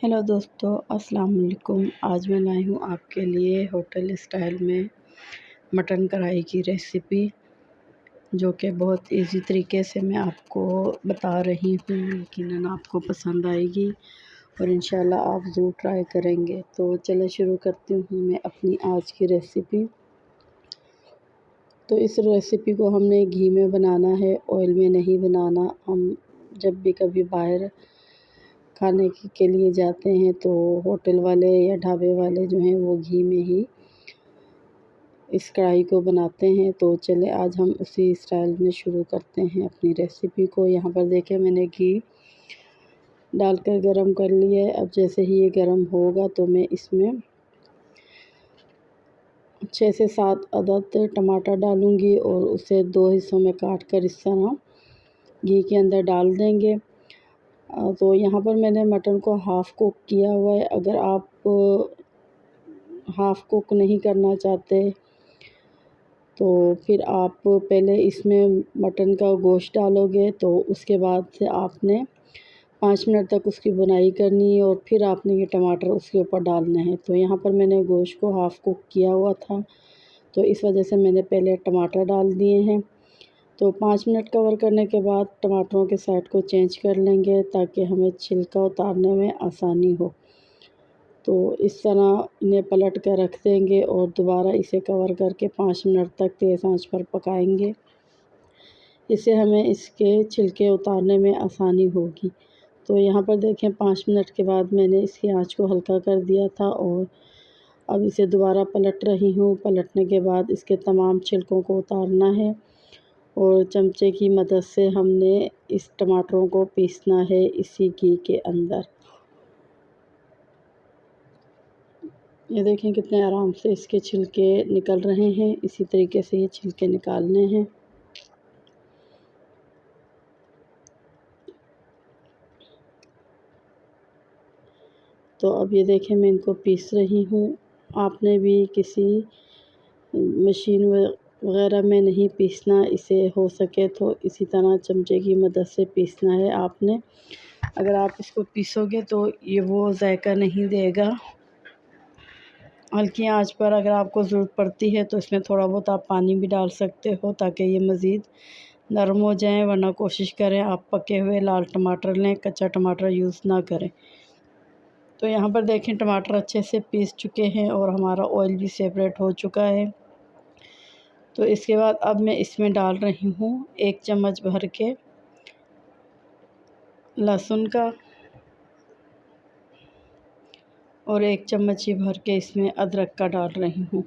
Hello दोस्तों, अस्सलाम वालेकुम। आज मैं लाई हूँ आपके लिए होटल स्टाइल में मटन कढ़ाई की रेसिपी, जो कि बहुत इजी तरीके से मैं आपको बता रही हूँ। यकीनन आपको पसंद आएगी और इंशाल्लाह आप ज़रूर ट्राई करेंगे। तो चलिए शुरू करती हूँ मैं अपनी आज की रेसिपी। तो इस रेसिपी को हमने घी में बनाना है, ऑयल में नहीं बनाना। हम जब भी कभी बाहर खाने के लिए जाते हैं तो होटल वाले या ढाबे वाले जो हैं वो घी में ही इस कढ़ाई को बनाते हैं। तो चले आज हम उसी स्टाइल में शुरू करते हैं अपनी रेसिपी को। यहाँ पर देखें मैंने घी डालकर गरम कर लिया है। अब जैसे ही ये गरम होगा तो मैं इसमें 6 से 7 अदद टमाटर डालूँगी और उसे 2 हिस्सों में काट कर इस तरह घी के अंदर डाल देंगे। तो यहाँ पर मैंने मटन को हाफ़ कुक किया हुआ है। अगर आप हाफ़ कुक नहीं करना चाहते तो फिर आप पहले इसमें मटन का गोश्त डालोगे, तो उसके बाद से आपने 5 मिनट तक उसकी बुनाई करनी है और फिर आपने ये टमाटर उसके ऊपर डालने हैं। तो यहाँ पर मैंने गोश्त को हाफ़ कुक किया हुआ था, तो इस वजह से मैंने पहले टमाटर डाल दिए हैं। तो 5 मिनट कवर करने के बाद टमाटरों के साइड को चेंज कर लेंगे ताकि हमें छिलका उतारने में आसानी हो। तो इस तरह इन्हें पलट कर रख देंगे और दोबारा इसे कवर करके 5 मिनट तक तेज़ आंच पर पकाएंगे। इससे हमें इसके छिलके उतारने में आसानी होगी। तो यहाँ पर देखें 5 मिनट के बाद मैंने इसकी आंच को हल्का कर दिया था और अब इसे दोबारा पलट रही हूँ। पलटने के बाद इसके तमाम छिलकों को उतारना है और चमचे की मदद से हमने इस टमाटरों को पीसना है इसी घी के अंदर। ये देखें कितने आराम से इसके छिलके निकल रहे हैं। इसी तरीके से ये छिलके निकालने हैं। तो अब ये देखें मैं इनको पीस रही हूँ। आपने भी किसी मशीन वगैरह में नहीं पीसना, इसे हो सके तो इसी तरह चमचे की मदद से पीसना है आपने। अगर आप इसको पीसोगे तो ये वो जायका नहीं देगा। हल्की आंच पर अगर आपको ज़रूरत पड़ती है तो इसमें थोड़ा बहुत आप पानी भी डाल सकते हो ताकि ये मज़ीद नरम हो जाए, वरना कोशिश करें आप पके हुए लाल टमाटर लें, कच्चा टमाटर यूज़ ना करें। तो यहाँ पर देखें टमाटर अच्छे से पीस चुके हैं और हमारा ऑयल भी सेपरेट हो चुका है। तो इसके बाद अब मैं इसमें डाल रही हूँ 1 चम्मच भर के लहसुन का और 1 चम्मच ही भर के इसमें अदरक का डाल रही हूँ।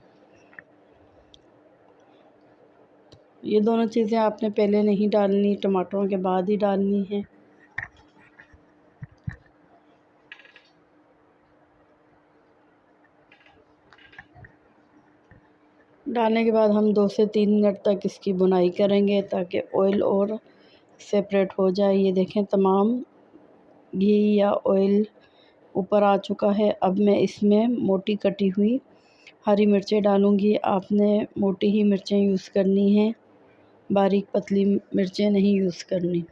ये दोनों चीज़ें आपने पहले नहीं डालनी, टमाटरों के बाद ही डालनी है। डालने के बाद हम 2 से 3 मिनट तक इसकी बुनाई करेंगे ताकि ऑयल और सेपरेट हो जाए। ये देखें तमाम घी या ऑयल ऊपर आ चुका है। अब मैं इसमें मोटी कटी हुई हरी मिर्चें डालूँगी। आपने मोटी ही मिर्चें यूज़ करनी हैं, बारीक पतली मिर्चें नहीं यूज़ करनी।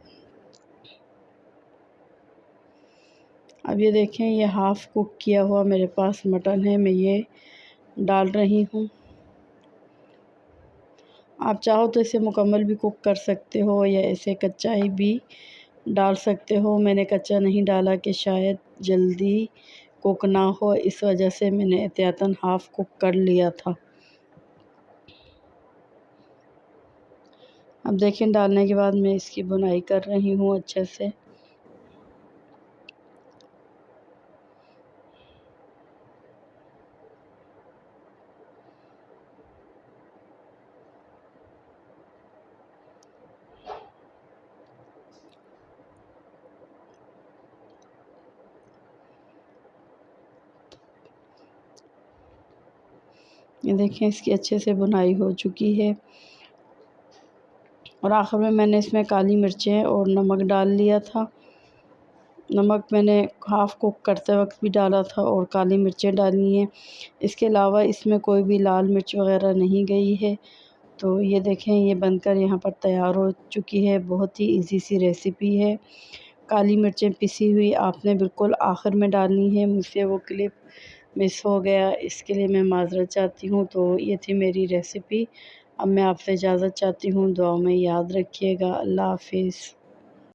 अब ये देखें ये हाफ़ कुक किया हुआ मेरे पास मटन है, मैं ये डाल रही हूँ। आप चाहो तो इसे मुकम्मल भी कुक कर सकते हो या ऐसे कच्चा ही भी डाल सकते हो। मैंने कच्चा नहीं डाला कि शायद जल्दी कुक ना हो, इस वजह से मैंने एहतियातन हाफ़ कुक कर लिया था। अब देखें डालने के बाद मैं इसकी बुनाई कर रही हूँ अच्छे से। ये देखें इसकी अच्छे से बुनाई हो चुकी है और आखिर में मैंने इसमें काली मिर्चें और नमक डाल लिया था। नमक मैंने हाफ़ कुक करते वक्त भी डाला था और काली मिर्चें डाली हैं। इसके अलावा इसमें कोई भी लाल मिर्च वग़ैरह नहीं गई है। तो ये देखें ये बनकर यहाँ पर तैयार हो चुकी है। बहुत ही इजी सी रेसिपी है। काली मिर्चें पिसी हुई आपने बिल्कुल आखिर में डालनी है। मुझसे वो क्लिप मिस हो गया, इसके लिए मैं माज़रत चाहती हूँ। तो ये थी मेरी रेसिपी। अब मैं आपसे इजाज़त चाहती हूँ, दुआ में याद रखिएगा। अल्लाह हाफ़िज़।